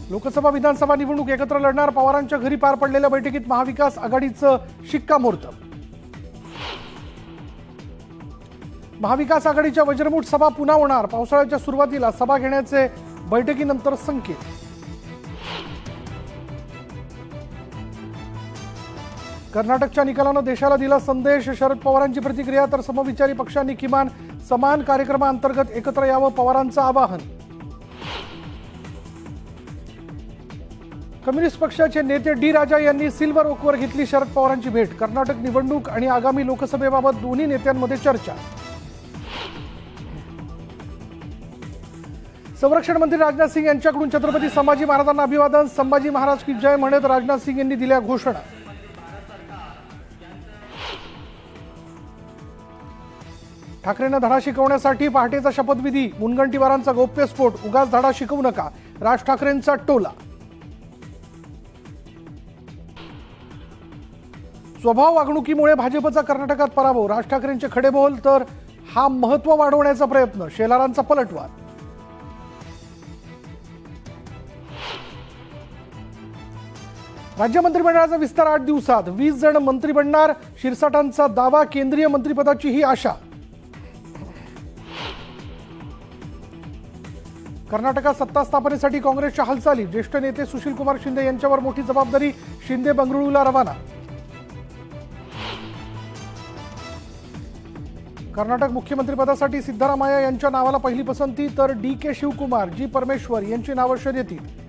लोकसभा विधानसभा निवडणूक एकत्र लढणार, पवारांच्या घरी पार पडलेल्या बैठकीत महाविकास आघाडीचं शिक्कामोर्तब। महाविकास आघाडीच्या वज्रमूठ सभा पुन्हा होणार, पावसाळ्याच्या सुरुवातीला सभा घेण्याचे बैठकीनंतर संकेत। कर्नाटकच्या निकालानं देशाला दिला संदेश, शरद पवारांची प्रतिक्रिया, तर समविचारी पक्षांनी किमान समान कार्यक्रमाअंतर्गत एकत्र यावं, पवारांचं आवाहन। कम्युनिस्ट पक्षाचे नेते डी राजा यांनी सिल्वर ओकवर घेतली शरद पवारांची भेट, कर्नाटक निवडणूक आणि आगामी लोकसभेबाबत दोन्ही नेत्यांमध्ये चर्चा। संरक्षण मंत्री राजनाथ सिंग यांच्याकडून छत्रपती संभाजी महाराजांना अभिवादन, संभाजी महाराज की जय म्हणत राजनाथ सिंग यांनी दिल्या घोषणा। ठाकरेंना धडा शिकवण्यासाठी पहाटेचा शपथविधी, मुनगंटीवारांचा गौप्यस्फोट, उगाच धडा शिकवू नका, राज ठाकरेंचा टोला। स्वभाव वागणुकीमुळे भाजपचा कर्नाटकात पराभव, राज ठाकरेंचे खडे बोल, तर हा महत्व वाढवण्याचा प्रयत्न, शेलारांचा पलटवार। राज्य मंत्रिमंडळाचा विस्तार 8 दिवसात, 20 जण मंत्री बनणार, शिरसाटांचा दावा, केंद्रीय मंत्रिपदाची ही आशा। कर्नाटकात सत्ता स्थापनेसाठी काँग्रेसच्या हालचाली, ज्येष्ठ नेते सुशीलकुमार शिंदे यांच्यावर मोठी जबाबदारी, शिंदे बंगळुरूला रवाना। कर्नाटक मुख्यमंत्रीपदासाठी सिद्धरामय्या यांच्या नावाला पहिली पसंती, तर डी के शिवकुमार, जी परमेश्वर यांची नावं शर्यतीत।